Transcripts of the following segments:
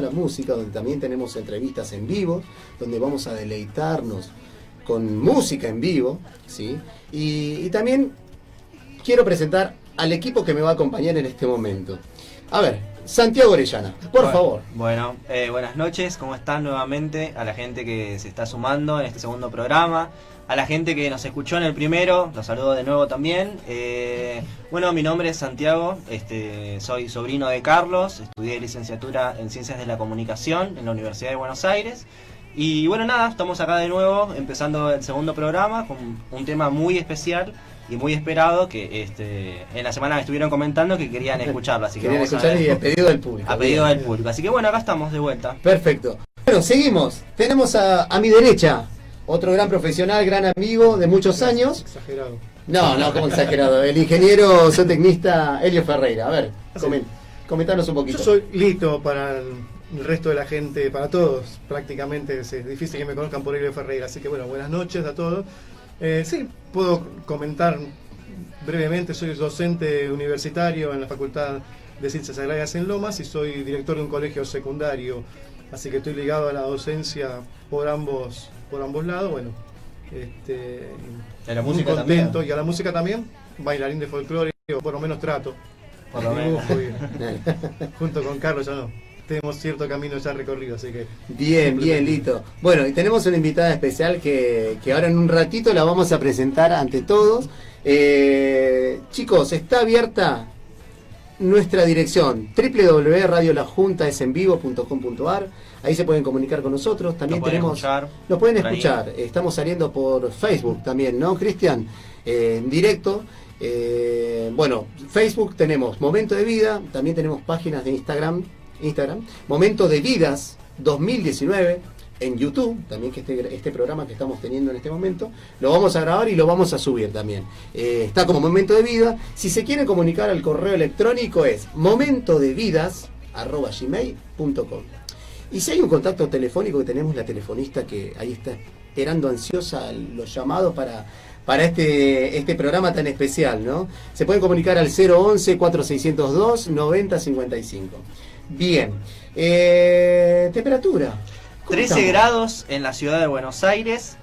la música, donde también tenemos entrevistas en vivo, donde vamos a deleitarnos con música en vivo, ¿sí? Y también quiero presentar al equipo que me va a acompañar en este momento. A ver, Santiago Orellana, por favor. Bueno, buenas noches, ¿cómo están nuevamente? A la gente que se está sumando en este segundo programa, a la gente que nos escuchó en el primero, los saludo de nuevo también. Bueno, mi nombre es Santiago, soy sobrino de Carlos, estudié licenciatura en Ciencias de la Comunicación en la Universidad de Buenos Aires. Y bueno, nada, estamos acá de nuevo, empezando el segundo programa con un tema muy especial y muy esperado que en la semana me estuvieron comentando que querían escucharlo, así que querían escuchar y a pedido del público. A pedido del público, así que bueno, acá estamos de vuelta. Perfecto. Bueno, seguimos. Tenemos a mi derecha otro gran profesional, gran amigo de muchos años. Exagerado. No, como exagerado. El ingeniero zootecnista Elio Ferreira. A ver, comentanos un poquito. Yo soy listo para el resto de la gente, para todos prácticamente. Es difícil que me conozcan por Elio Ferreira, así que bueno, buenas noches a todos. Sí, puedo comentar brevemente. Soy docente universitario en la Facultad de Ciencias Agrarias en Lomas y soy director de un colegio secundario, así que estoy ligado a la docencia por ambos lados. Bueno, ¿a la muy música contento también? Y a la música también, bailarín de folclore, o por lo menos trato. Por lo menos. Junto con Carlos ya no. Tenemos cierto camino ya recorrido, así que... Bien, Lito. Bueno, y tenemos una invitada especial que ahora en un ratito la vamos a presentar ante todos. Chicos, está abierta nuestra dirección www.radiolajuntaesenvivo.com.ar. Ahí se pueden comunicar con nosotros. También nos pueden escuchar. Estamos saliendo por Facebook también, ¿no, Cristian? En directo. Bueno, Facebook tenemos Momento de Vida, también tenemos páginas de Instagram, Momento de Vidas 2019, en YouTube, también que este programa que estamos teniendo en este momento, lo vamos a grabar y lo vamos a subir también. Está como Momento de Vida. Si se quieren comunicar al correo electrónico es momentodevidas@gmail.com. Y si hay un contacto telefónico, que tenemos la telefonista que ahí está esperando ansiosa los llamados para este programa tan especial, ¿no? Se pueden comunicar al 011-4602-9055. Bien. Temperatura. 13 grados en la ciudad de Buenos Aires.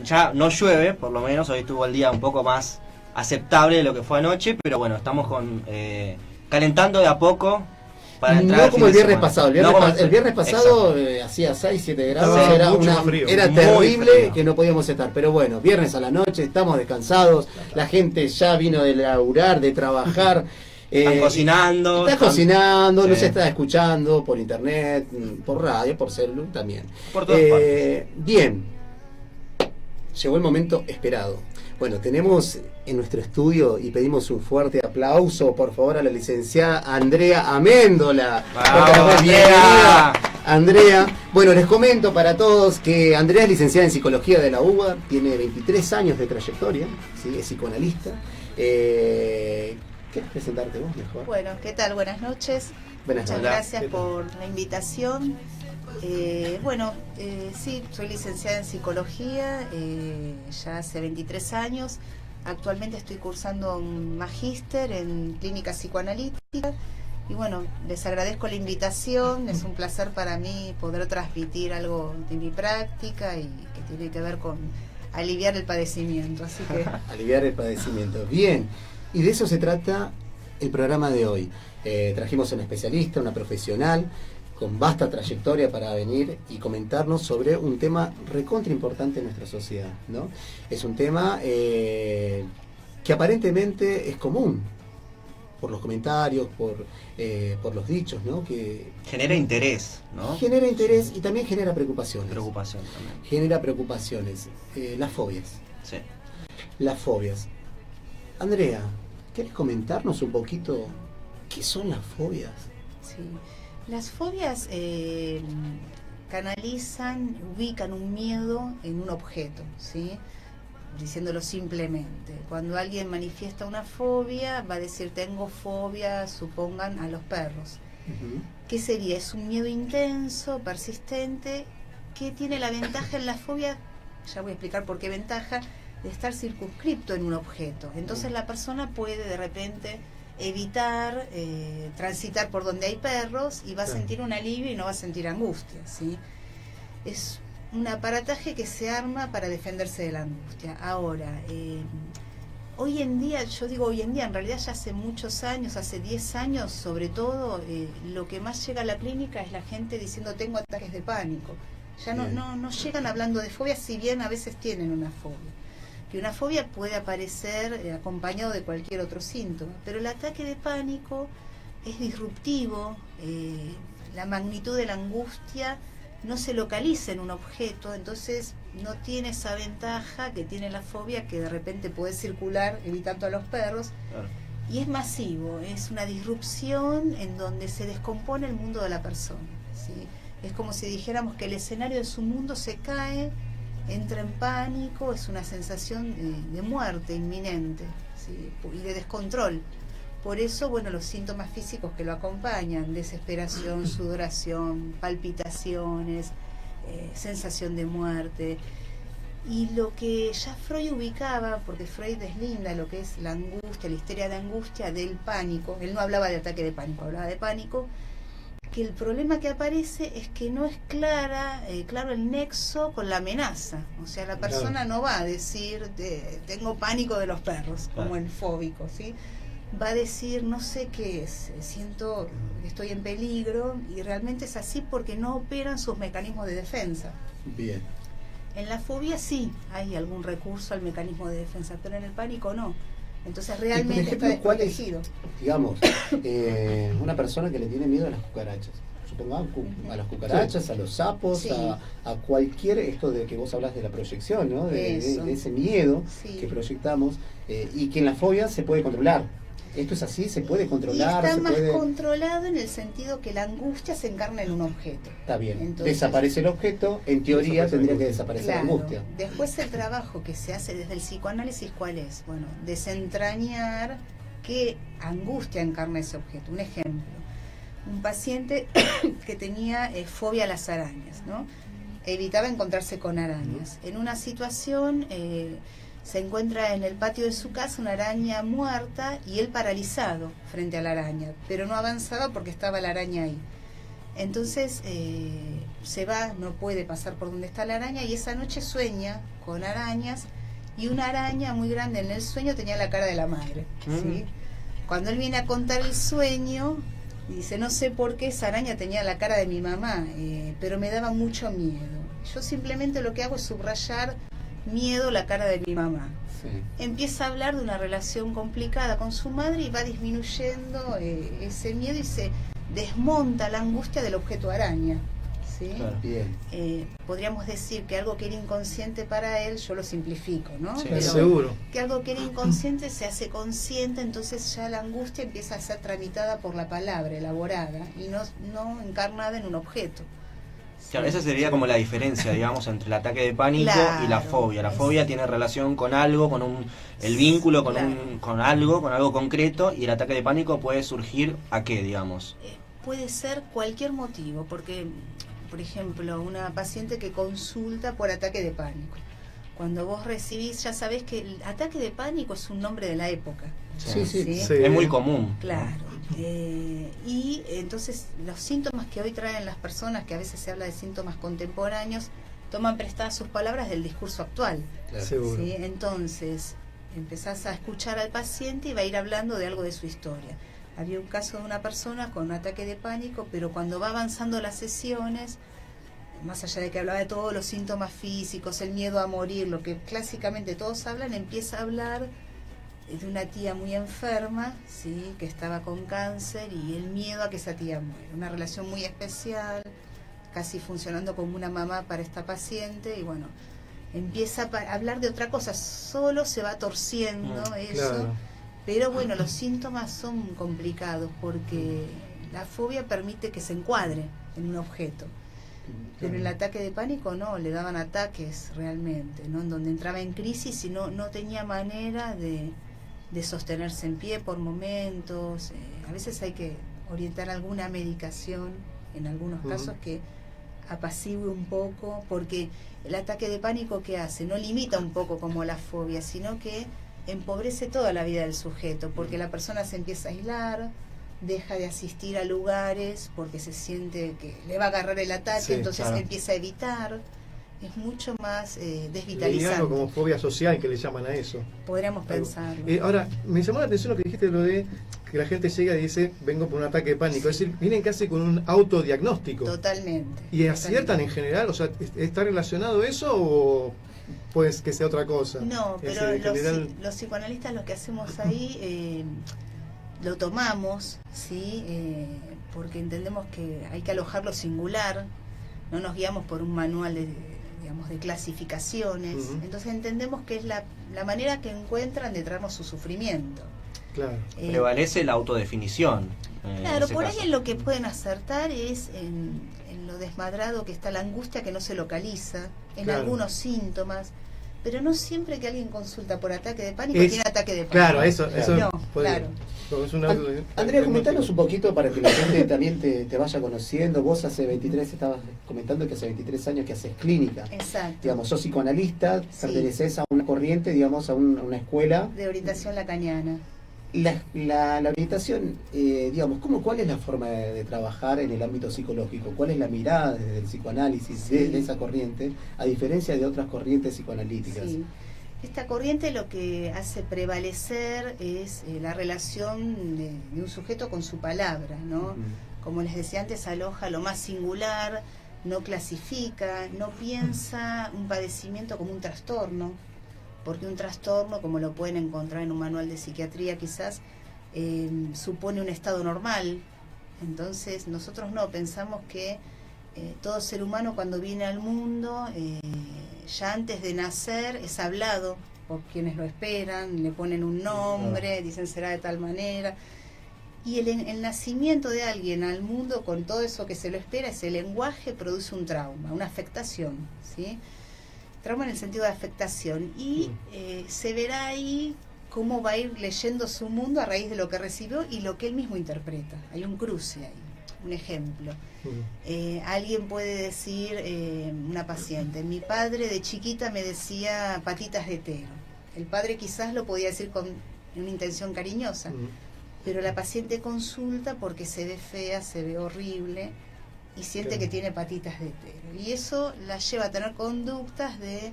Ya no llueve, por lo menos. Hoy estuvo el día un poco más aceptable de lo que fue anoche. Pero bueno, estamos calentando de a poco para entrar. No como el viernes pasado. El viernes pasado hacía 6-7 grados. Era terrible que no podíamos estar. Pero bueno, viernes a la noche, estamos descansados. La gente ya vino de laburar, de trabajar. Están cocinando. Nos está escuchando por internet, por radio, por celular también. Por todas partes. Bien, llegó el momento esperado. Bueno, tenemos en nuestro estudio y pedimos un fuerte aplauso, por favor, a la licenciada Andrea Améndola. Andrea. Andrea, bueno, les comento para todos que Andrea es licenciada en Psicología de la UBA, tiene 23 años de trayectoria, ¿sí? Es psicoanalista. ¿Quieres presentarte vos mejor? Bueno, ¿qué tal? Buenas noches. Muchas gracias por la invitación. Sí, soy licenciada en Psicología ya hace 23 años. Actualmente estoy cursando un magíster en Clínica Psicoanalítica. Y bueno, les agradezco la invitación. Es un placer para mí poder transmitir algo de mi práctica y que tiene que ver con aliviar el padecimiento. Así que... Aliviar el padecimiento. Bien. Y de eso se trata el programa de hoy. Trajimos a una especialista, una profesional, con vasta trayectoria para venir y comentarnos sobre un tema recontra importante en nuestra sociedad, ¿no? Es un tema que aparentemente es común, por los comentarios, por los dichos, ¿no? Que genera interés, ¿no? Genera interés y también genera preocupaciones. Preocupación también. Genera preocupaciones. Las fobias. Sí. Las fobias. Andrea, ¿querés comentarnos un poquito qué son las fobias? Sí, las fobias canalizan, ubican un miedo en un objeto, ¿sí? Diciéndolo simplemente. Cuando alguien manifiesta una fobia, va a decir tengo fobia, supongan, a los perros. ¿Qué sería? Es un miedo intenso, persistente, que tiene la ventaja en la fobia, ya voy a explicar por qué ventaja, de estar circunscripto en un objeto. Entonces la persona puede de repente evitar transitar por donde hay perros y va a sentir un alivio y no va a sentir angustia, ¿sí? Es un aparataje que se arma para defenderse de la angustia. Ahora, hoy en día, yo digo hoy en día, en realidad ya hace muchos años, hace 10 años sobre todo, lo que más llega a la clínica es la gente diciendo tengo ataques de pánico. Ya no llegan hablando de fobia, si bien a veces tienen una fobia. Que una fobia puede aparecer acompañado de cualquier otro síntoma, pero el ataque de pánico es disruptivo, la magnitud de la angustia no se localiza en un objeto, entonces no tiene esa ventaja que tiene la fobia, que de repente puede circular evitando a los perros. Claro. Y es masivo, es una disrupción en donde se descompone el mundo de la persona, ¿sí? Es como si dijéramos que el escenario de su mundo se cae, entra en pánico, es una sensación de muerte inminente, ¿sí? Y de descontrol. Por eso, bueno, los síntomas físicos que lo acompañan, desesperación, sudoración, palpitaciones, sensación de muerte. Y lo que ya Freud ubicaba, porque Freud deslinda lo que es la angustia, la histeria de angustia del pánico, él no hablaba de ataque de pánico, hablaba de pánico, que el problema que aparece es que no es claro el nexo con la amenaza. O sea, la persona no va a decir tengo pánico de los perros, como el fóbico, ¿sí? Va a decir no sé qué es, siento que estoy en peligro, y realmente es así porque no operan sus mecanismos de defensa. Bien. En la fobia sí hay algún recurso al mecanismo de defensa, pero en el pánico no. Entonces realmente ejemplo, está desprotegido. Digamos, una persona que le tiene miedo a las cucarachas, supongamos a las cucarachas, a los sapos, a cualquier, esto de que vos hablas de la proyección, ¿no? De ese miedo que proyectamos, y que en la fobia se puede controlar. ¿Esto es así? ¿Se puede controlar? Y está más controlado en el sentido que la angustia se encarna en un objeto. Está bien. Entonces, desaparece el objeto, en teoría tendría que desaparecer la angustia. Después el trabajo que se hace desde el psicoanálisis, ¿cuál es? Bueno, desentrañar qué angustia encarna ese objeto. Un ejemplo, un paciente que tenía fobia a las arañas, ¿no? Evitaba encontrarse con arañas. En una situación se encuentra en el patio de su casa una araña muerta y él paralizado frente a la araña, pero no avanzaba porque estaba la araña ahí. Entonces se va, no puede pasar por donde está la araña, y esa noche sueña con arañas, y una araña muy grande en el sueño tenía la cara de la madre, ¿sí? Cuando él viene a contar el sueño, dice, no sé por qué esa araña tenía la cara de mi mamá, pero me daba mucho miedo. Yo simplemente lo que hago es subrayar miedo, la cara de mi mamá. Empieza a hablar de una relación complicada con su madre y va disminuyendo ese miedo, y se desmonta la angustia del objeto araña, ¿sí? Claro, bien. Podríamos decir que algo que era inconsciente para él, yo lo simplifico, ¿no? Sí, pero seguro. Que algo que era inconsciente se hace consciente, entonces ya la angustia empieza a ser tramitada por la palabra, elaborada, y no encarnada en un objeto. Claro, esa sería como la diferencia, digamos, entre el ataque de pánico y la fobia. La fobia tiene relación con algo, con el vínculo con algo concreto, y el ataque de pánico puede surgir ¿a qué, digamos? Puede ser cualquier motivo, porque, por ejemplo, una paciente que consulta por ataque de pánico. Cuando vos recibís, ya sabés que el ataque de pánico es un nombre de la época. Sí. Es muy común. Claro. Y entonces los síntomas que hoy traen las personas, que a veces se habla de síntomas contemporáneos, toman prestadas sus palabras del discurso actual. Claro. ¿Sí? Entonces empezás a escuchar al paciente y va a ir hablando de algo de su historia. Había un caso de una persona con un ataque de pánico, pero cuando va avanzando las sesiones, más allá de que hablaba de todos los síntomas físicos, el miedo a morir, lo que clásicamente todos hablan, empieza a hablar de una tía muy enferma, ¿sí? Que estaba con cáncer, y el miedo a que esa tía muera. Una relación muy especial, casi funcionando como una mamá para esta paciente, y bueno, empieza a hablar de otra cosa, solo se va torciendo eso, claro. Pero bueno, los síntomas son complicados porque la fobia permite que se encuadre en un objeto. Pero el ataque de pánico no, le daban ataques realmente, ¿no? En donde entraba en crisis y no tenía manera de sostenerse en pie por momentos. A veces hay que orientar alguna medicación, en algunos casos, que apacigüe un poco, porque el ataque de pánico, ¿qué hace? No limita un poco como la fobia, sino que empobrece toda la vida del sujeto, porque la persona se empieza a aislar, deja de asistir a lugares porque se siente que le va a agarrar el ataque, entonces empieza a evitar. Es mucho más desvitalizante. Hay algo como fobia social que le llaman a eso. Podríamos pensarlo. Ahora, me llamó la atención lo que dijiste, lo de que la gente llega y dice, vengo por un ataque de pánico. Es decir, vienen casi con un autodiagnóstico. Totalmente. ¿Y aciertan en general? O sea, ¿está relacionado eso o pues que sea otra cosa? No, pero los psicoanalistas lo que hacemos ahí lo tomamos, ¿sí? Porque entendemos que hay que alojar lo singular, no nos guiamos por un manual de clasificaciones. Entonces entendemos que es la manera que encuentran de traernos su sufrimiento. Claro. Prevalece la autodefinición. Claro, por ahí en lo que pueden acertar es en lo desmadrado que está la angustia que no se localiza, en algunos síntomas, pero no siempre que alguien consulta por ataque de pánico tiene ataque de pánico. Claro, eso no, claro. Andrea, comentanos un poquito para que la gente también te vaya conociendo. Vos estabas comentando que hace 23 años que haces clínica. Exacto. Digamos, sos psicoanalista, perteneces a una corriente, digamos, a una escuela de orientación lacaniana. La orientación, digamos, ¿cuál es la forma de trabajar en el ámbito psicológico? ¿Cuál es la mirada desde el psicoanálisis de esa corriente, a diferencia de otras corrientes psicoanalíticas? Sí. Esta corriente lo que hace prevalecer es la relación de un sujeto con su palabra, ¿no? Como les decía antes, aloja lo más singular, no clasifica, no piensa un padecimiento como un trastorno, porque un trastorno, como lo pueden encontrar en un manual de psiquiatría quizás, supone un estado normal. Entonces nosotros no, pensamos que todo ser humano cuando viene al mundo, ya antes de nacer es hablado por quienes lo esperan, le ponen un nombre, dicen será de tal manera, y el nacimiento de alguien al mundo con todo eso que se lo espera, ese lenguaje produce un trauma, una afectación, ¿sí? Trauma en el sentido de afectación, y se verá ahí cómo va a ir leyendo su mundo a raíz de lo que recibió y lo que él mismo interpreta. Hay un cruce ahí. Un ejemplo, alguien puede decir, una paciente, mi padre de chiquita me decía patitas de tero. El padre quizás lo podía decir con una intención cariñosa, pero la paciente consulta porque se ve fea, se ve horrible y siente que tiene patitas de tero. Y eso la lleva a tener conductas de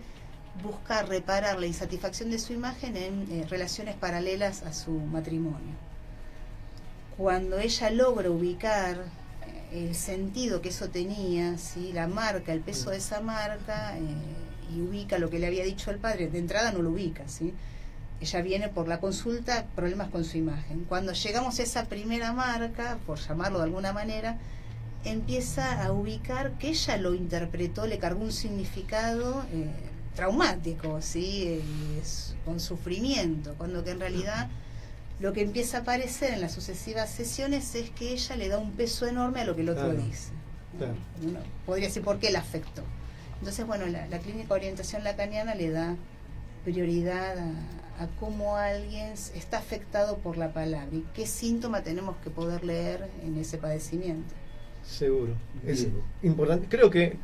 buscar reparar la insatisfacción de su imagen en relaciones paralelas a su matrimonio. Cuando ella logra ubicar el sentido que eso tenía, ¿sí? La marca, el peso de esa marca, y ubica lo que le había dicho el padre, de entrada no lo ubica, ¿sí? Ella viene por la consulta, problemas con su imagen. Cuando llegamos a esa primera marca, por llamarlo de alguna manera, empieza a ubicar que ella lo interpretó, le cargó un significado traumático, ¿sí? Con sufrimiento, cuando que en realidad lo que empieza a aparecer en las sucesivas sesiones es que ella le da un peso enorme a lo que el otro dice. Uno podría decir por qué la afectó. Entonces, bueno, la clínica de orientación lacaniana le da prioridad a cómo alguien está afectado por la palabra y qué síntoma tenemos que poder leer en ese padecimiento. Seguro. Es importante. Creo que,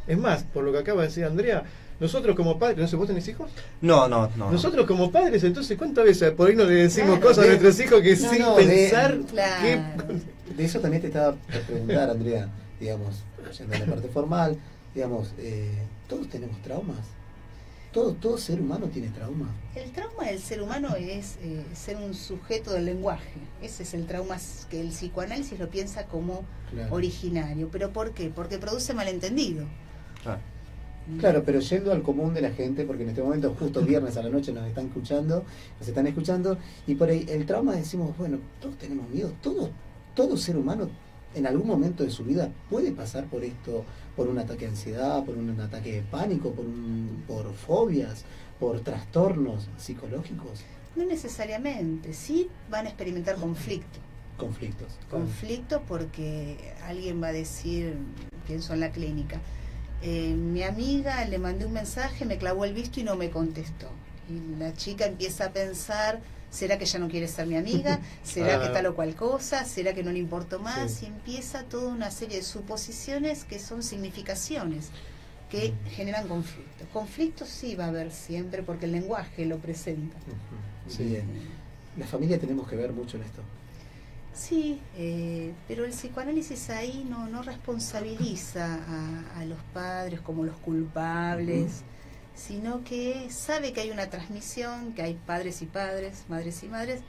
es más, por lo que acaba de decir Andrea, nosotros como padres, no sé, ¿vos tenés hijos? No. Nosotros como padres, entonces, ¿cuántas veces por ahí no le decimos cosas a nuestros hijos que sin pensar? De eso también te estaba a preguntar, Andrea, digamos, yendo a la parte formal, digamos, todos tenemos traumas. Todo ser humano tiene trauma. El trauma del ser humano es ser un sujeto del lenguaje. Ese es el trauma que el psicoanálisis lo piensa como originario. ¿Pero por qué? Porque produce malentendido. Claro, pero yendo al común de la gente, porque en este momento justo viernes a la noche nos están escuchando, y por ahí el trauma decimos, bueno, todos tenemos miedo, todo ser humano en algún momento de su vida puede pasar por esto, por un ataque de ansiedad, por un ataque de pánico, por fobias, por trastornos psicológicos. No necesariamente, sí van a experimentar conflictos. Conflictos porque alguien va a decir, pienso en la clínica, mi amiga le mandé un mensaje, me clavó el visto y no me contestó. Y la chica empieza a pensar, ¿será que ya no quiere ser mi amiga? ¿Será que tal o cual cosa? ¿Será que no le importo más? Y empieza toda una serie de suposiciones que son significaciones. que generan conflictos. Conflictos sí va a haber siempre porque el lenguaje lo presenta. Sí, bien. La familia tenemos que ver mucho en esto. Sí, pero el psicoanálisis ahí no responsabiliza a los padres como los culpables, sino que sabe que hay una transmisión, que hay padres y padres, madres y madres,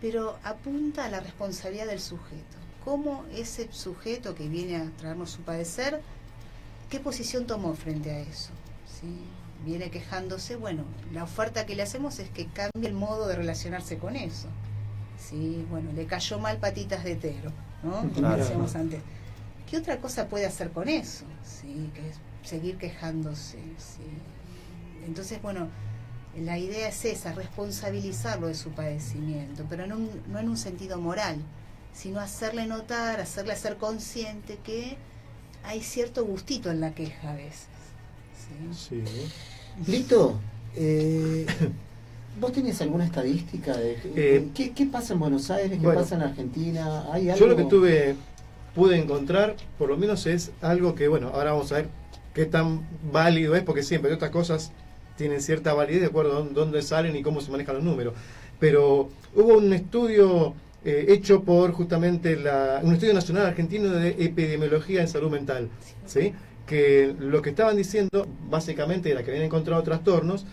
pero apunta a la responsabilidad del sujeto. Cómo ese sujeto que viene a traernos su padecer, ¿qué posición tomó frente a eso? ¿Sí? Viene quejándose, bueno, la oferta que le hacemos es que cambie el modo de relacionarse con eso. Sí, bueno, le cayó mal patitas de tero, ¿no? Como decíamos antes. ¿Qué otra cosa puede hacer con eso? Sí, que es seguir quejándose. Sí. Entonces, bueno, la idea es esa, responsabilizarlo de su padecimiento, pero no en un sentido moral, sino hacerle notar, hacerle ser consciente que hay cierto gustito en la queja a veces. Sí. Lito, ¿vos tenés alguna estadística de qué pasa en Buenos Aires, qué pasa en Argentina? ¿Hay algo? Yo lo que pude encontrar, por lo menos es algo que, bueno, ahora vamos a ver qué tan válido es, porque siempre otras cosas tienen cierta validez de acuerdo a dónde salen y cómo se manejan los números. Pero hubo un estudio hecho por justamente un estudio nacional argentino de epidemiología en salud mental, ¿sí? Que lo que estaban diciendo básicamente era que habían encontrado trastornos.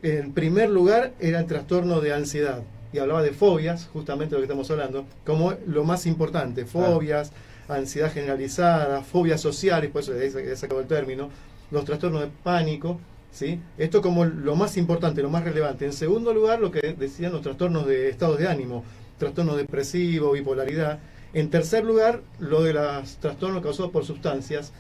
En primer lugar era el trastorno de ansiedad, y hablaba de fobias, justamente de lo que estamos hablando, como lo más importante, fobias, ansiedad generalizada, fobias sociales, por eso he sacado el término, los trastornos de pánico, ¿sí? Esto como lo más importante, lo más relevante. En segundo lugar, lo que decían los trastornos de estados de ánimo, trastornos depresivos, bipolaridad. En tercer lugar, lo de los trastornos causados por sustancias,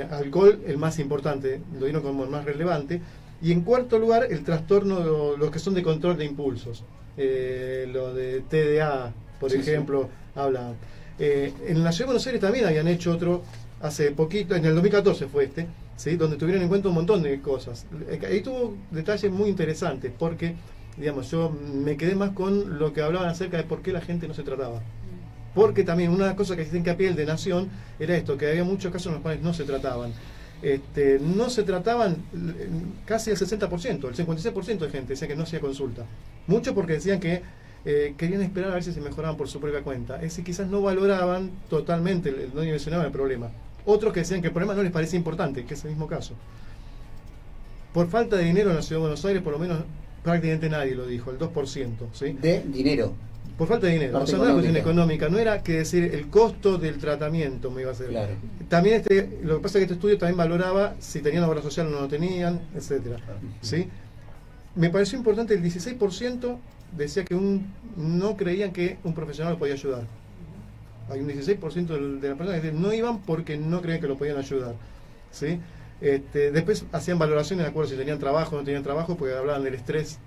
alcohol, el más importante, lo dieron como el más relevante. Y en cuarto lugar, el trastorno, los que son de control de impulsos, lo de TDA, por ejemplo, hablan. En la Ciudad de Buenos Aires también habían hecho otro hace poquito, en el 2014 fue ¿sí? Donde tuvieron en cuenta un montón de cosas. Ahí tuvo detalles muy interesantes, porque, digamos, yo me quedé más con lo que hablaban acerca de por qué la gente no se trataba. Porque también una cosa que se hincapié el de Nación era esto, que había muchos casos en los cuales no se trataban. No se trataban casi el 60%, el 56% de gente decía que no hacía consulta. Mucho porque decían que querían esperar a ver si se mejoraban por su propia cuenta. Es decir, quizás no valoraban totalmente, no dimensionaban el problema. Otros que decían que el problema no les parecía importante, que es el mismo caso. Por falta de dinero en la Ciudad de Buenos Aires, por lo menos prácticamente nadie lo dijo, el 2%. ¿Sí? De dinero. Por falta de dinero, o sea, no era cuestión económica, no era que decir el costo del tratamiento me iba a hacer. Claro. También lo que pasa es que este estudio también valoraba si tenían obra social o no lo tenían, etcétera. ¿Sí? Me pareció importante, el 16% decía que no creían que un profesional lo podía ayudar. Hay un 16% de las personas que no iban porque no creían que lo podían ayudar. ¿Sí? Después hacían valoraciones de acuerdo si tenían trabajo o no tenían trabajo, porque hablaban del estrés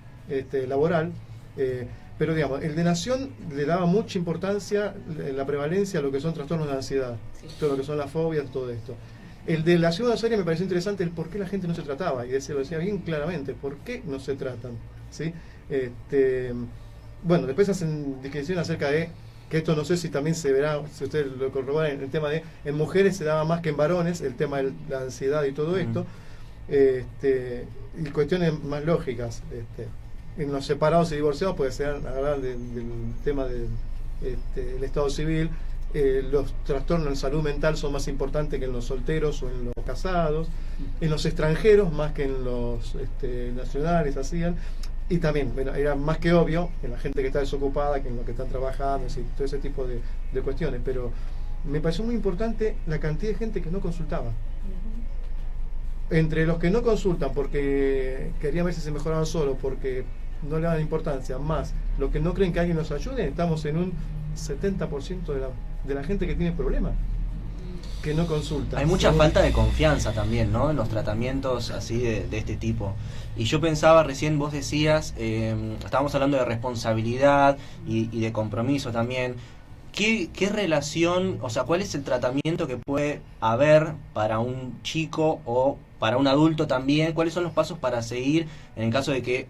laboral. Pero digamos, el de Nación le daba mucha importancia, la prevalencia a lo que son trastornos de ansiedad, todo lo que son las fobias, todo esto. El de la Ciudad de Buenos Aires me pareció interesante el por qué la gente no se trataba, y lo decía bien claramente, ¿por qué no se tratan? ¿Sí? Bueno, después hacen discusión acerca de, que esto no sé si también se verá, si ustedes lo corroboran, en el tema de, en mujeres se daba más que en varones, el tema de la ansiedad y todo esto, y cuestiones más lógicas, en los separados y divorciados puede ser hablar del tema del estado civil. Los trastornos en salud mental son más importantes que en los solteros o en los casados, en los extranjeros más que en los nacionales hacían, y también, bueno, era más que obvio en la gente que está desocupada que en los que están trabajando, así, todo ese tipo de cuestiones. Pero me pareció muy importante la cantidad de gente que no consultaba. Entre los que no consultan porque querían ver si se mejoraban solo, porque no le dan importancia, más los que no creen que alguien los ayude, estamos en un 70% de la gente que tiene problemas, que no consulta. Hay mucha falta de confianza también, ¿no? En los tratamientos así de este tipo. Y yo pensaba, recién vos decías, estábamos hablando de responsabilidad y de compromiso también. ¿Qué relación, o sea, cuál es el tratamiento que puede haber para un chico o para un adulto también? ¿Cuáles son los pasos para seguir en el caso de que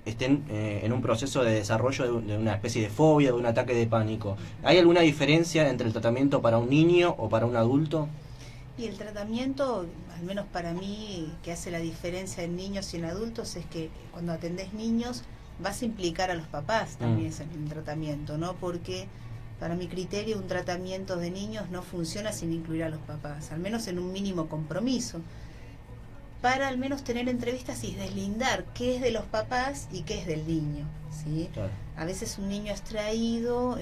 estén en un proceso de desarrollo de una especie de fobia, de un ataque de pánico? ¿Hay alguna diferencia entre el tratamiento para un niño o para un adulto? Y el tratamiento, al menos para mí, que hace la diferencia en niños y en adultos, es que cuando atendés niños vas a implicar a los papás también en el tratamiento, ¿no? Porque para mi criterio un tratamiento de niños no funciona sin incluir a los papás, al menos en un mínimo compromiso, para al menos tener entrevistas y deslindar qué es de los papás y qué es del niño, ¿sí? Claro. A veces un niño es traído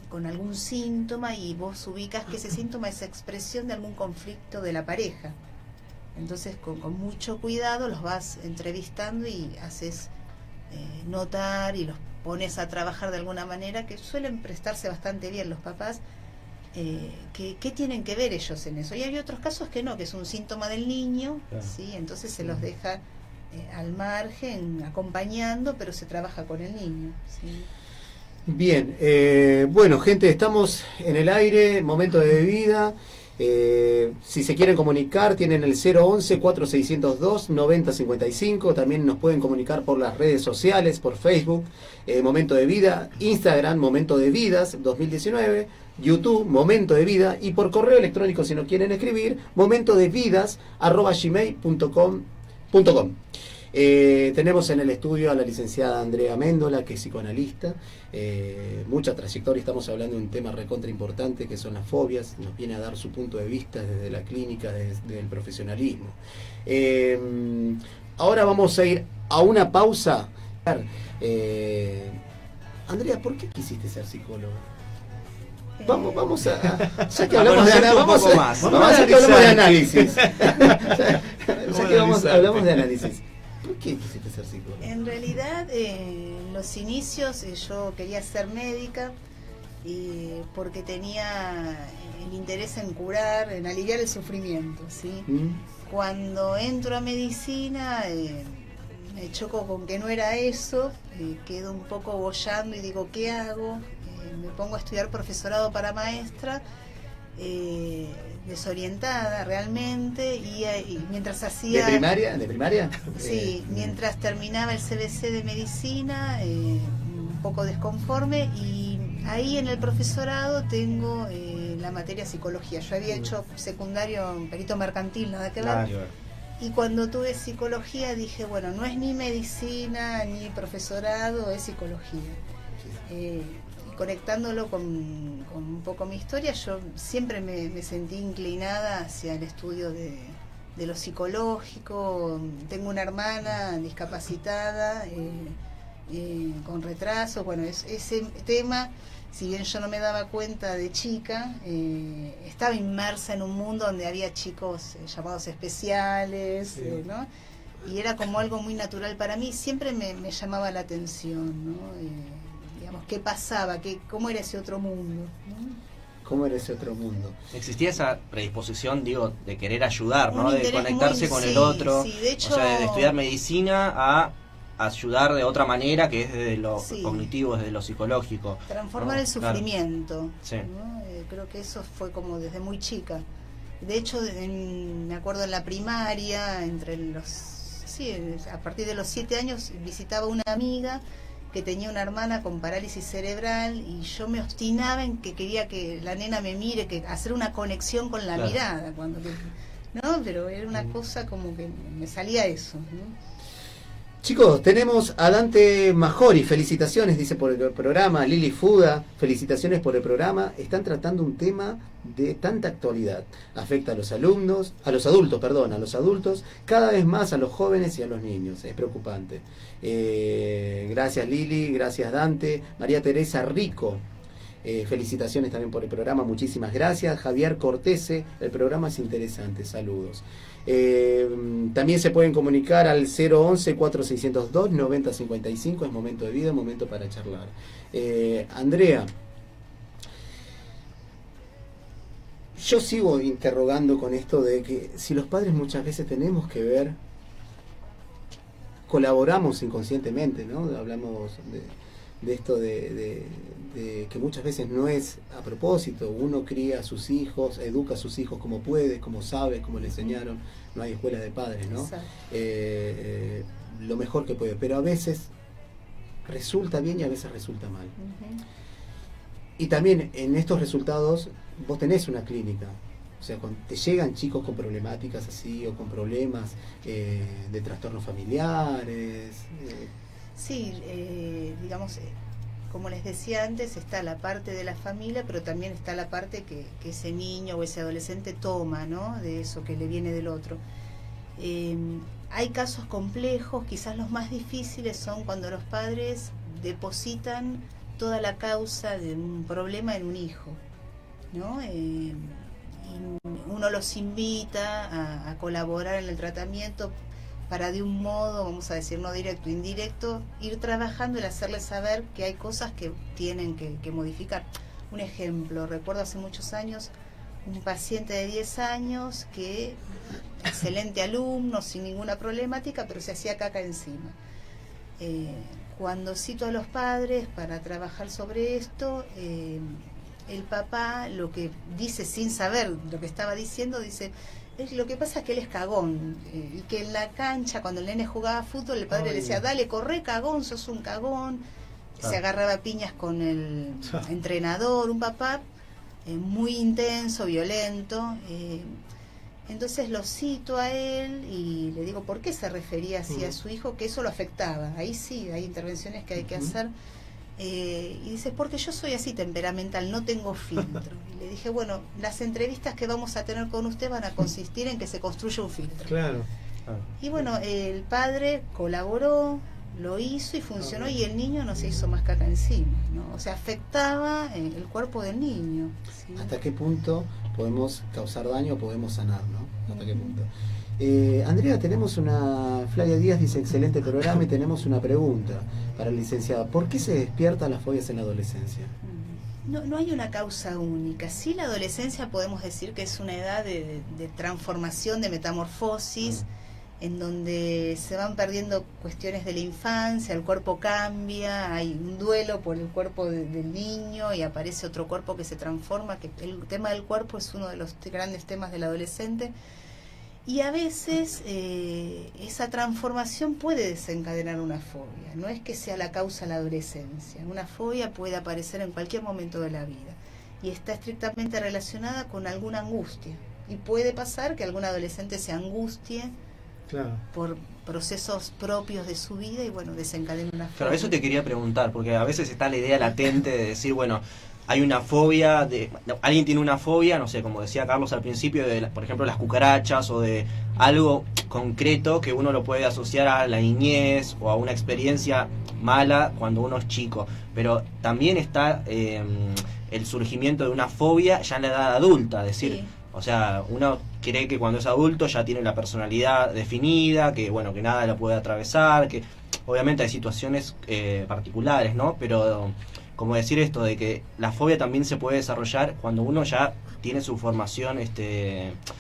con algún síntoma y vos ubicas que ese síntoma es expresión de algún conflicto de la pareja. Entonces con mucho cuidado los vas entrevistando y haces notar y los pones a trabajar de alguna manera, que suelen prestarse bastante bien los papás. ¿Qué tienen que ver ellos en eso? Y hay otros casos que no, que es un síntoma del niño, claro. ¿Sí? Entonces se los deja al margen, acompañando, pero se trabaja con el niño, ¿sí? Bien, bueno, gente, estamos en el aire, momento de bebida. Si se quieren comunicar, tienen el 011-4602-9055. También nos pueden comunicar por las redes sociales, por Facebook, Momento de Vida, Instagram, Momento de Vidas 2019, YouTube, Momento de Vida, y por correo electrónico, si nos quieren escribir, momentodevidas@gmail.com. Tenemos en el estudio a la licenciada Andrea Méndola, que es psicoanalista, mucha trayectoria. Estamos hablando de un tema recontra importante, que son las fobias. Nos viene a dar su punto de vista desde la clínica, desde el profesionalismo. Ahora vamos a ir a una pausa. Andrea, ¿por qué quisiste ser psicóloga? Vamos a, ya que hablamos de análisis. Ya que hablamos de análisis. ¿Por qué quisiste ser psicóloga? En realidad, en los inicios yo quería ser médica porque tenía el interés en curar, en aliviar el sufrimiento, ¿sí? Cuando entro a medicina, me choco con que no era eso, quedo un poco boyando y digo, ¿qué hago? Me pongo a estudiar profesorado para maestra, desorientada realmente, y mientras hacía... ¿De primaria? Sí, mientras terminaba el CBC de medicina, un poco desconforme, y ahí en el profesorado tengo la materia psicología. Yo había hecho secundario en perito mercantil, nada que ver. Claro. Y cuando tuve psicología dije, bueno, no es ni medicina ni profesorado, es psicología. Conectándolo con un poco mi historia, yo siempre me sentí inclinada hacia el estudio de lo psicológico. Tengo una hermana discapacitada, con retraso. Bueno, ese tema, si bien yo no me daba cuenta de chica, estaba inmersa en un mundo donde había chicos llamados especiales, sí. ¿No? Y era como algo muy natural para mí, siempre me llamaba la atención, ¿no? ¿Qué pasaba? ¿Cómo era ese otro mundo? ¿Cómo era ese otro mundo? Existía esa predisposición, digo, de querer ayudar, ¿no? De conectarse con el otro. Sí, de hecho, o sea, de estudiar medicina a ayudar de otra manera, que es desde lo cognitivo, desde lo psicológico. Transformar el sufrimiento. Claro. Sí. ¿No? Creo que eso fue como desde muy chica. De hecho, me acuerdo en la primaria, a partir de los 7 años, visitaba una amiga que tenía una hermana con parálisis cerebral, y yo me obstinaba en que quería que la nena me mire, que hacer una conexión con la mirada, ¿no? Pero era una cosa como que me salía eso, ¿no? Chicos, tenemos a Dante Majori, felicitaciones, dice, por el programa. Lili Fuda, felicitaciones por el programa. Están tratando un tema de tanta actualidad. Afecta a los adultos, cada vez más a los jóvenes y a los niños. Es preocupante. Gracias Lili, gracias Dante. María Teresa Rico, felicitaciones también por el programa, muchísimas gracias. Javier Cortese, el programa es interesante, saludos. También se pueden comunicar al 011-4602-9055. Es Momento de Vida, momento para charlar. Andrea, yo sigo interrogando con esto de que si los padres muchas veces tenemos que ver, colaboramos inconscientemente, ¿no? Hablamos de esto de que muchas veces no es a propósito. Uno cría a sus hijos, educa a sus hijos como puede, como sabe, como le enseñaron. No hay escuela de padres, ¿no? Lo mejor que puede, pero a veces resulta bien y a veces resulta mal. Y también en estos resultados vos tenés una clínica, O sea, cuando te llegan chicos con problemáticas así o con problemas de trastornos familiares. Sí, digamos, como les decía antes, está la parte de la familia, pero también está la parte que ese niño o ese adolescente toma, ¿no? De eso que le viene del otro. Hay casos complejos, quizás los más difíciles son cuando los padres depositan toda la causa de un problema en un hijo, ¿no? Y uno los invita a colaborar en el tratamiento para de un modo, vamos a decir, no directo, indirecto, ir trabajando y hacerles saber que hay cosas que tienen que modificar. Un ejemplo, recuerdo hace muchos años un paciente de 10 años que, excelente alumno, sin ninguna problemática, pero se hacía caca encima. Cuando cito a los padres para trabajar sobre esto, el papá lo que dice sin saber lo que estaba diciendo, dice, lo que pasa es que él es cagón, y que en la cancha cuando el nene jugaba fútbol el padre le decía, dale, corre cagón, sos un cagón. Se agarraba piñas con el entrenador, un papá muy intenso, violento. Entonces lo cito a él y le digo por qué se refería así a su hijo, que eso lo afectaba. Ahí sí, hay intervenciones que hay que hacer. Y dice, porque yo soy así temperamental, no tengo filtro. Y le dije, bueno, las entrevistas que vamos a tener con usted van a consistir en que se construya un filtro. Claro. Y bueno, el padre colaboró, lo hizo y funcionó, y el niño no se hizo más caca encima, ¿no? O sea, afectaba el cuerpo del niño, ¿sí? ¿Hasta qué punto podemos causar daño o podemos sanar, ¿no? ¿Hasta qué punto? Andrea, tenemos Flavia Díaz dice, excelente programa, y tenemos una pregunta para el licenciado. ¿Por qué se despiertan las fobias en la adolescencia? No hay una causa única. Sí, la adolescencia podemos decir que es una edad de transformación, de metamorfosis, en donde se van perdiendo cuestiones de la infancia, el cuerpo cambia, hay un duelo por el cuerpo del niño y aparece otro cuerpo que se transforma, que el tema del cuerpo es uno de los grandes temas del adolescente. Y a veces esa transformación puede desencadenar una fobia. No es que sea la causa la adolescencia. Una fobia puede aparecer en cualquier momento de la vida y está estrictamente relacionada con alguna angustia. Y puede pasar que algún adolescente se angustie por procesos propios de su vida y bueno, desencadena una fobia. Claro, eso te quería preguntar, porque a veces está la idea latente de decir, bueno, hay una fobia, alguien tiene una fobia, no sé, como decía Carlos al principio, por ejemplo, las cucarachas o de algo concreto que uno lo puede asociar a la niñez o a una experiencia mala cuando uno es chico. Pero también está el surgimiento de una fobia ya en la edad adulta, es decir, sí. O sea, uno cree que cuando es adulto ya tiene la personalidad definida, que bueno, que nada lo puede atravesar, que obviamente hay situaciones particulares, ¿no? Pero como decir esto de que la fobia también se puede desarrollar cuando uno ya tiene su formación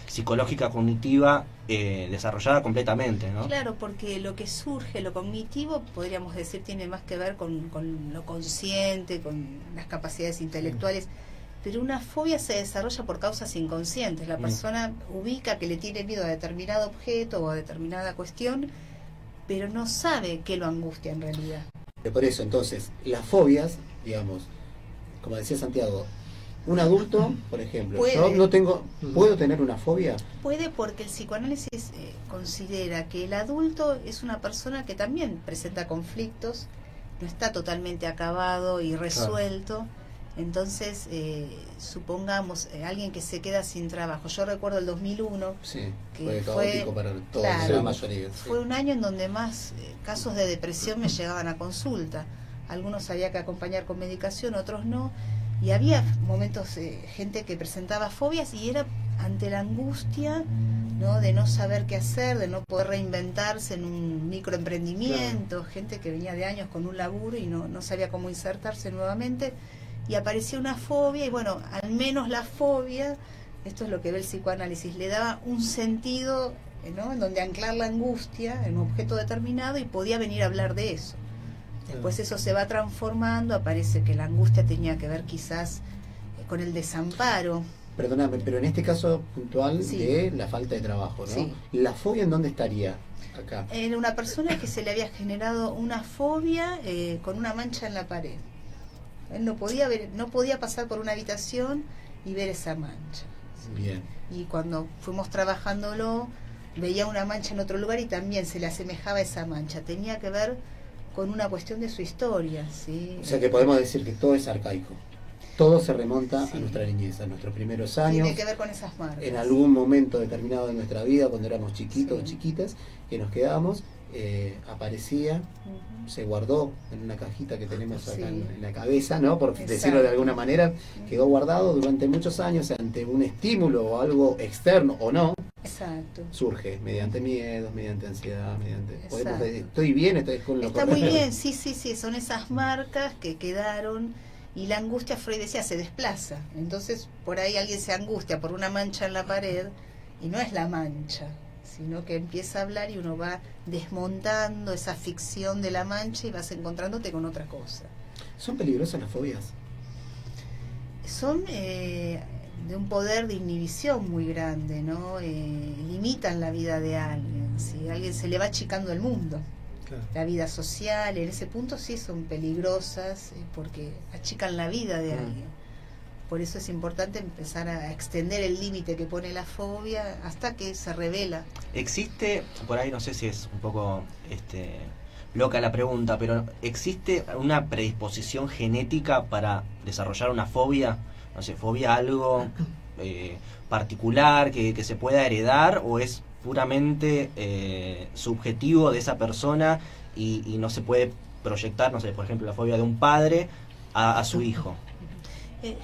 psicológica cognitiva desarrollada completamente, ¿no? Claro, porque lo que surge, lo cognitivo, podríamos decir, tiene más que ver con lo consciente, con las capacidades intelectuales, pero una fobia se desarrolla por causas inconscientes. La persona ubica que le tiene miedo a determinado objeto o a determinada cuestión, pero no sabe qué lo angustia en realidad. Por eso, entonces, las fobias, digamos, como decía Santiago, un adulto, por ejemplo, yo no tengo, ¿puedo tener una fobia? Puede, porque el psicoanálisis considera que el adulto es una persona que también presenta conflictos, no está totalmente acabado y resuelto. Claro. Entonces, supongamos alguien que se queda sin trabajo. Yo recuerdo el 2001, que fue caótico para toda la mayoría. Fue un año en donde más casos de depresión me llegaban a consulta. Algunos había que acompañar con medicación, otros no. Y había momentos, gente que presentaba fobias y era ante la angustia, ¿no? De no saber qué hacer, de no poder reinventarse en un microemprendimiento, gente que venía de años con un laburo y no sabía cómo insertarse nuevamente. Y apareció una fobia y bueno, al menos la fobia, esto es lo que ve el psicoanálisis, le daba un sentido, ¿no? En donde anclar la angustia en un objeto determinado y podía venir a hablar de eso. Después eso se va transformando, aparece que la angustia tenía que ver quizás con el desamparo. Perdóname, pero en este caso puntual de la falta de trabajo, ¿no? Sí. ¿La fobia en dónde estaría acá? En una persona que se le había generado una fobia con una mancha en la pared. Él no podía pasar por una habitación y ver esa mancha, ¿sí? Bien. Y cuando fuimos trabajándolo, veía una mancha en otro lugar y también se le asemejaba a esa mancha. Tenía que ver con una cuestión de su historia, ¿sí? O sea que podemos decir que todo es arcaico. Todo se remonta Sí. a nuestra niñez, a nuestros primeros años. Tiene que ver con esas marcas. En algún momento determinado de nuestra vida, cuando éramos chiquitos o Sí. chiquitas, que nos quedábamos, aparecía, Ujú. se guardó en una cajita que tenemos acá Sí. en la cabeza, ¿no? Por Exacto. decirlo de alguna manera, quedó guardado durante muchos años ante un estímulo o algo externo o no. Exacto. Surge mediante miedos, mediante ansiedad, mediante... Exacto. Estoy bien, estoy con lo Está correcto. muy bien, sí, son esas marcas que quedaron y la angustia, Freud decía, se desplaza. Entonces, por ahí alguien se angustia por una mancha en la pared y no es la mancha, sino que empieza a hablar y uno va desmontando esa ficción de la mancha y vas encontrándote con otra cosa. ¿Son peligrosas las fobias? Son de un poder de inhibición muy grande, ¿no? Limitan la vida de alguien, ¿sí? A alguien se le va achicando el mundo. Claro. La vida social, en ese punto sí son peligrosas porque achican la vida de alguien. Por eso es importante empezar a extender el límite que pone la fobia hasta que se revela. Existe, por ahí no sé si es un poco loca la pregunta, pero ¿existe una predisposición genética para desarrollar una fobia? No sé, fobia a algo particular que se pueda heredar, o es puramente subjetivo de esa persona y no se puede proyectar, no sé, por ejemplo, la fobia de un padre a su hijo?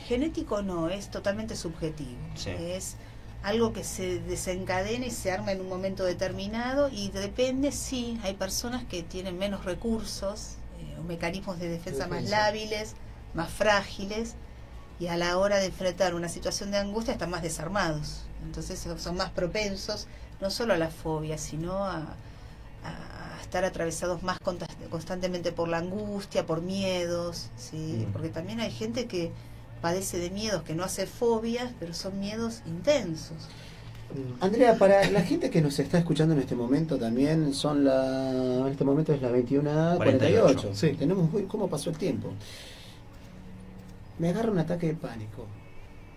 Genético no, es totalmente subjetivo. Sí. Es algo que se desencadena y se arma en un momento determinado y depende, sí, hay personas que tienen menos recursos o mecanismos de defensa más lábiles, más frágiles, y a la hora de enfrentar una situación de angustia están más desarmados. Entonces son más propensos no solo a la fobia, sino a estar atravesados más constantemente por la angustia, por miedos, ¿sí? Porque también hay gente que padece de miedos que no hace fobias, pero son miedos intensos. Andrea, para la gente que nos está escuchando en este momento también, en este momento es la 21:48. Sí. Tenemos ¿cómo pasó el tiempo? Me agarra un ataque de pánico,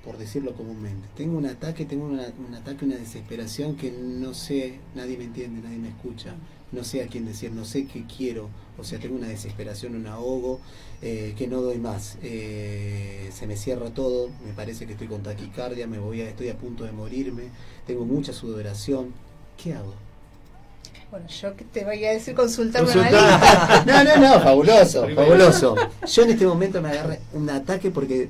por decirlo comúnmente. Tengo un ataque, una desesperación que no sé, nadie me entiende, nadie me escucha, no sé a quién decir, no sé qué quiero, o sea, tengo una desesperación, un ahogo, que no doy más, se me cierra todo, me parece que estoy con taquicardia, estoy a punto de morirme, tengo mucha sudoración, ¿qué hago? Bueno, yo que te voy a decir consultarme una lista. No, fabuloso. Yo en este momento me agarré un ataque porque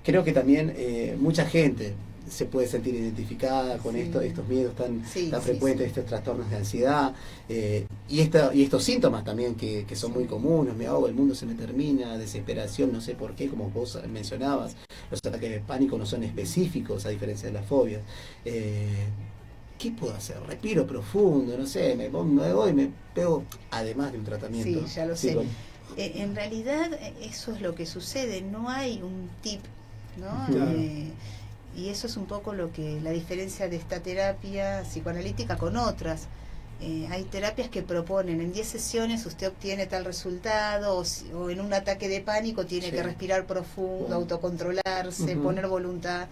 creo que también mucha gente se puede sentir identificada con estos miedos tan frecuentes, estos trastornos de ansiedad y estos síntomas también que son muy comunes. Me ahogo, el mundo se me termina, desesperación, no sé por qué, como vos mencionabas, los ataques de pánico no son específicos a diferencia de las fobias. ¿Qué puedo hacer? Respiro profundo, no sé, me voy, me pego, además de un tratamiento. Sí, ya lo sé. En realidad eso es lo que sucede, no hay un tip, ¿no? Claro. Y eso es un poco la diferencia de esta terapia psicoanalítica con otras. Hay terapias que proponen en 10 sesiones usted obtiene tal resultado, o en un ataque de pánico tiene que respirar profundo, autocontrolarse, poner voluntad.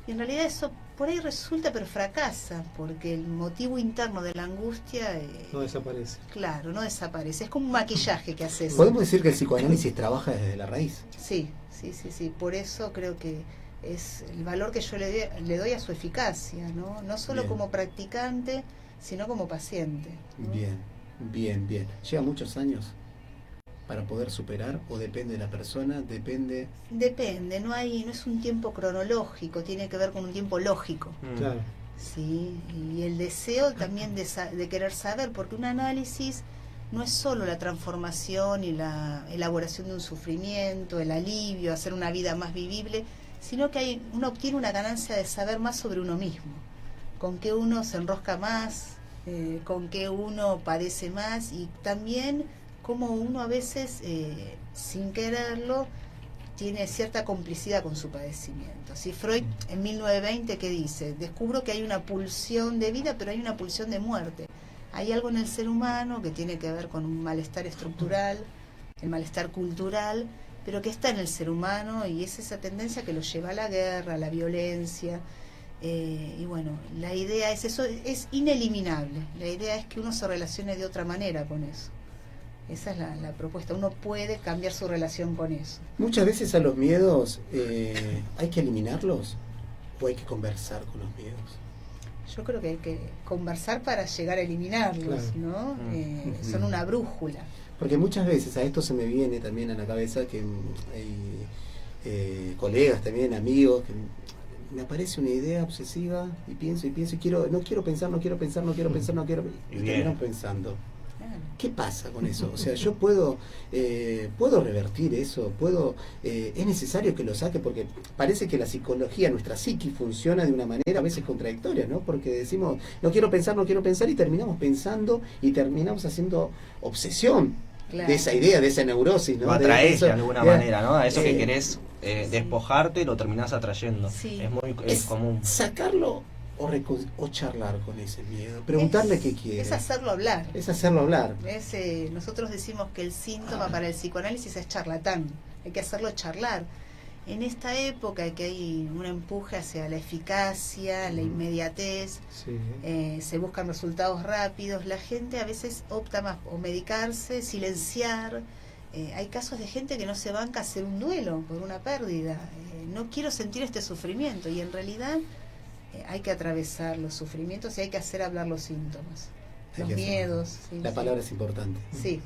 Y en realidad eso por ahí resulta, pero fracasa, porque el motivo interno de la angustia no desaparece. Claro, no desaparece. Es como un maquillaje que haces. ¿Podemos decir que el psicoanálisis trabaja desde la raíz? Sí. Por eso creo que es el valor que yo le doy a su eficacia, ¿no? No solo como practicante, sino como paciente, ¿no? Bien. ¿Lleva muchos años para poder superar o depende de la persona? Depende, no es un tiempo cronológico, tiene que ver con un tiempo lógico. Claro. Sí, y el deseo también de querer saber, porque un análisis no es solo la transformación y la elaboración de un sufrimiento, el alivio, hacer una vida más vivible, sino que uno obtiene una ganancia de saber más sobre uno mismo, con qué uno se enrosca más, con qué uno padece más, y también cómo uno a veces, sin quererlo, tiene cierta complicidad con su padecimiento. Así Freud en 1920, ¿qué dice? Descubro que hay una pulsión de vida, pero hay una pulsión de muerte. Hay algo en el ser humano que tiene que ver con un malestar estructural, el malestar cultural, pero que está en el ser humano, y es esa tendencia que lo lleva a la guerra, a la violencia. Y bueno, la idea es eso, es ineliminable. La idea es que uno se relacione de otra manera con eso. Esa es la propuesta. Uno puede cambiar su relación con eso. Muchas veces a los miedos hay que eliminarlos o hay que conversar con los miedos. Yo creo que hay que conversar para llegar a eliminarlos, ¿no? Son una brújula. Porque muchas veces a esto se me viene también a la cabeza que hay colegas también, amigos, que me aparece una idea obsesiva y pienso y no quiero pensar, y termino pensando. ¿Qué pasa con eso? O sea, yo puedo revertir eso, es necesario que lo saque, porque parece que la psicología, nuestra psiqui, funciona de una manera a veces contradictoria, ¿no? Porque decimos, no quiero pensar, y terminamos pensando y terminamos haciendo obsesión de esa idea, de esa neurosis, ¿no? Lo atraes de alguna manera, ¿no? A eso que querés despojarte, lo terminás atrayendo. Sí. Es común. Sacarlo o charlar con ese miedo, preguntarle qué quiere. Es hacerlo hablar. Nosotros decimos que el síntoma para el psicoanálisis es charlatán, hay que hacerlo charlar. En esta época que hay un empuje hacia la eficacia, la inmediatez, se buscan resultados rápidos, la gente a veces opta más o medicarse, silenciar. Hay casos de gente que no se banca a hacer un duelo por una pérdida. No quiero sentir este sufrimiento, y en realidad hay que atravesar los sufrimientos y hay que hacer hablar los síntomas, los miedos. La palabra es importante. Sí.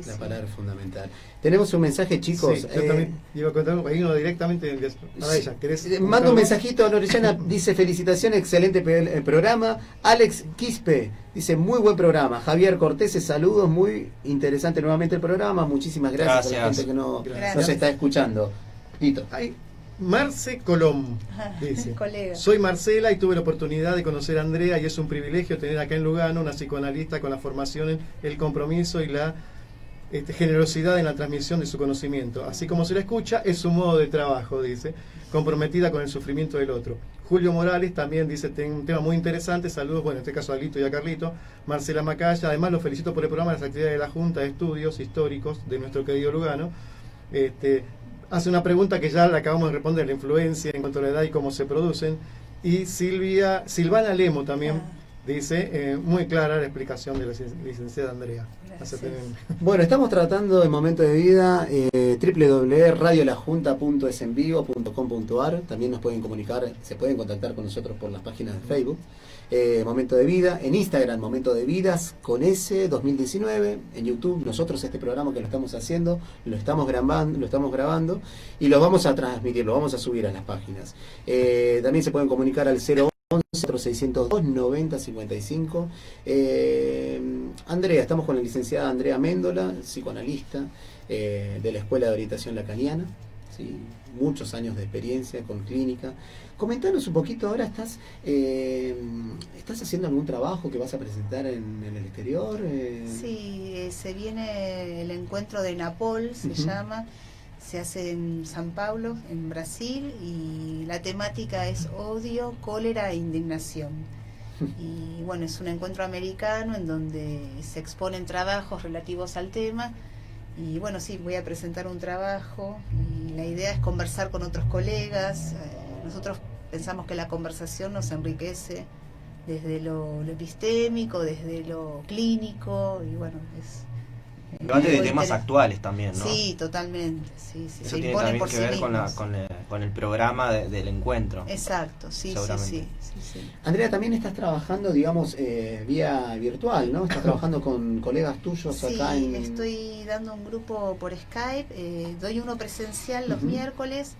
La palabra es fundamental. Tenemos un mensaje, chicos. Sí, yo también iba a contar uno directamente para ella. Manda un mensajito a Lorellana, dice: felicitaciones, excelente programa. Alex Quispe dice: muy buen programa. Javier Cortés, saludos, muy interesante nuevamente el programa. Muchísimas gracias a la gente que nos está escuchando. Lito. Marce Colom dice: soy Marcela y tuve la oportunidad de conocer a Andrea, y es un privilegio tener acá en Lugano una psicoanalista con la formación, el compromiso y la generosidad en la transmisión de su conocimiento. Así como se la escucha, es su modo de trabajo, dice, comprometida con el sufrimiento del otro. Julio Morales también dice: tengo un tema muy interesante, saludos, bueno, en este caso a Lito y a Carlito. Marcela Macaya, además los felicito por el programa, las actividades de la Junta de Estudios Históricos de nuestro querido Lugano. Hace una pregunta que ya la acabamos de responder: la influencia en cuanto a la edad y cómo se producen. Y Silvana Lemo también dice, muy clara la explicación de la licenciada Andrea. Bueno, estamos tratando en Momento de Vida, www.radiolajunta.esenvivo.com.ar. También nos pueden comunicar, se pueden contactar con nosotros por las páginas de Facebook. Momento de Vida, en Instagram Momento de Vidas con S 2019, en YouTube nosotros este programa que lo estamos haciendo, lo estamos grabando y lo vamos a transmitir, lo vamos a subir a las páginas. También se pueden comunicar al 011-4602-9055. Andrea, estamos con la licenciada Andrea Méndola, psicoanalista de la Escuela de Orientación Lacaniana, ¿sí? Muchos años de experiencia con clínica. Comentanos un poquito, ahora estás haciendo algún trabajo que vas a presentar en el exterior. Sí, se viene el encuentro de Napol, se llama, se hace en San Paulo, en Brasil, y la temática es odio, cólera e indignación. Y bueno, es un encuentro americano en donde se exponen trabajos relativos al tema. Y bueno, sí, voy a presentar un trabajo y la idea es conversar con otros colegas. Nosotros pensamos que la conversación nos enriquece desde lo epistémico, desde lo clínico, y bueno, es... Debate de temas actuales también, ¿no? Sí, totalmente. Sí, eso tiene también que ver con el programa del encuentro. Exacto, sí. Andrea, también estás trabajando, digamos, vía virtual, ¿no? Estás trabajando con colegas tuyos acá en... Sí, estoy dando un grupo por Skype, doy uno presencial los miércoles.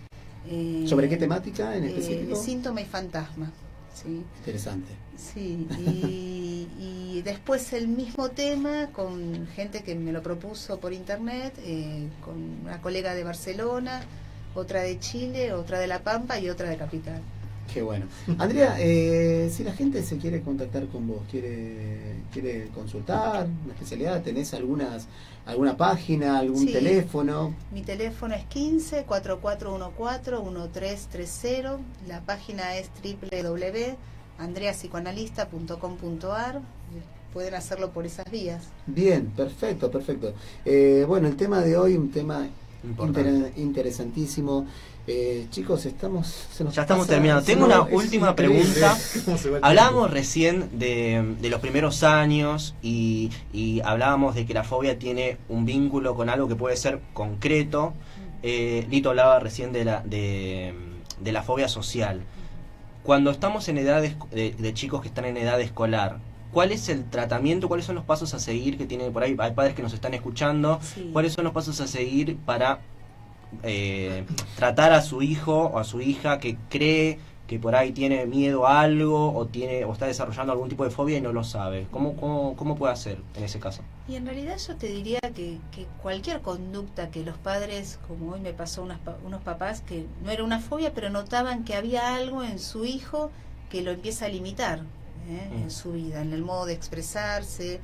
¿Sobre qué temática en específico? Síntoma y fantasma. Sí. Interesante. Sí, y después el mismo tema con gente que me lo propuso por internet, con una colega de Barcelona, otra de Chile, otra de La Pampa y otra de Capital. Qué bueno. Andrea, si la gente se quiere contactar con vos, quiere consultar una especialidad, ¿tenés alguna página, algún teléfono? Mi teléfono es 15-4414-1330. La página es www.andreapsicoanalista.com.ar. Pueden hacerlo por esas vías. Bien, perfecto. Bueno, el tema de hoy, un tema Interesantísimo. Chicos, ya estamos terminando. Tengo una última pregunta. Hablábamos recién de los primeros años y hablábamos de que la fobia tiene un vínculo con algo que puede ser concreto. Lito hablaba recién de la fobia social. Cuando estamos en edades de chicos que están en edad escolar, ¿cuál es el tratamiento? ¿Cuáles son los pasos a seguir que tienen por ahí? Hay padres que nos están escuchando. Sí. ¿Cuáles son los pasos a seguir para tratar a su hijo o a su hija que cree que por ahí tiene miedo a algo o está desarrollando algún tipo de fobia y no lo sabe? ¿Cómo puede hacer en ese caso? Y en realidad yo te diría que cualquier conducta que los padres, como hoy me pasó unos papás que no era una fobia, pero notaban que había algo en su hijo que lo empieza a limitar en su vida, en el modo de expresarse.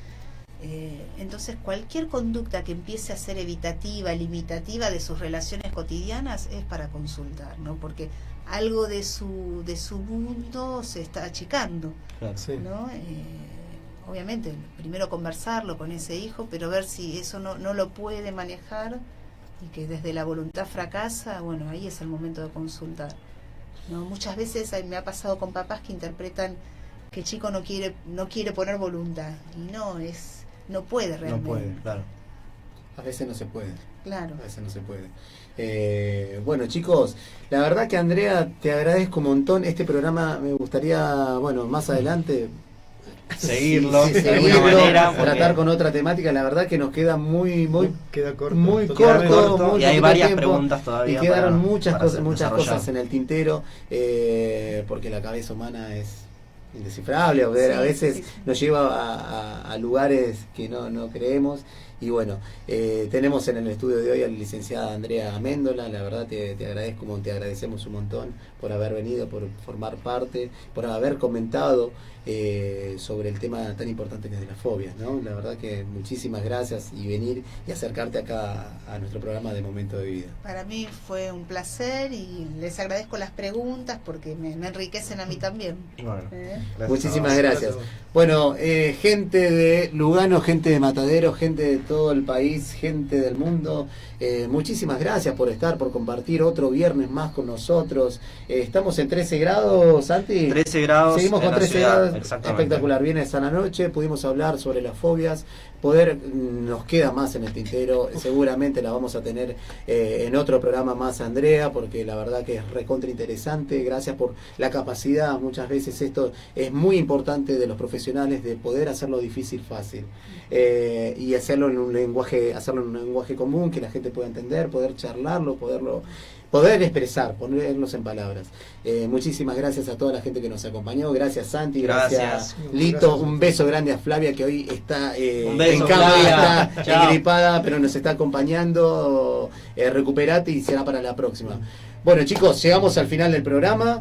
Entonces cualquier conducta que empiece a ser evitativa, limitativa de sus relaciones cotidianas es para consultar, ¿no? Porque algo de su mundo se está achicando, claro, sí, ¿no? Obviamente primero conversarlo con ese hijo, pero ver si eso no lo puede manejar y que desde la voluntad fracasa. Bueno, ahí es el momento de consultar, ¿no? Muchas veces me ha pasado con papás que interpretan que el chico no quiere poner voluntad y no puede realmente. No puede, claro. A veces no se puede. Claro. A veces no se puede. Bueno, chicos, la verdad que Andrea, te agradezco un montón. Este programa me gustaría, más adelante seguirlo, de alguna manera, tratar con otra temática. La verdad que nos queda muy corto, y hay varias preguntas todavía. Y quedaron muchas cosas en el tintero, porque la cabeza humana es indescifrable, a veces nos lleva a lugares que no creemos. Y bueno, tenemos en el estudio de hoy a la licenciada Andrea Améndola. La verdad te agradecemos un montón por haber venido, por formar parte, por haber comentado sobre el tema tan importante que es de las fobias, ¿no? La verdad que muchísimas gracias y venir y acercarte acá a nuestro programa de Momento de Vida. Para mí fue un placer y les agradezco las preguntas porque me enriquecen a mí también. Bueno, muchísimas gracias. Bueno, gente de Lugano, gente de Matadero, gente de todo el país, gente del mundo, muchísimas gracias por compartir otro viernes más con nosotros. Estamos en 13 grados, Santi. 13 grados. Seguimos con 13 grados. Espectacular. Viene a la noche, pudimos hablar sobre las fobias. Nos queda más en el tintero. Seguramente la vamos a tener en otro programa más, Andrea, porque la verdad que es recontra interesante. Gracias por la capacidad. Muchas veces esto es muy importante de los profesionales, de poder hacerlo difícil fácil, y hacerlo en un lenguaje común que la gente pueda entender, poder charlarlo, poder expresar, ponerlos en palabras. Muchísimas gracias a toda la gente que nos acompañó. Gracias, Santi. Gracias Lito. Gracias. Un beso grande a Flavia, que hoy está en cama, está engripada, pero nos está acompañando. Recuperate y será para la próxima. Bueno, chicos, llegamos al final del programa.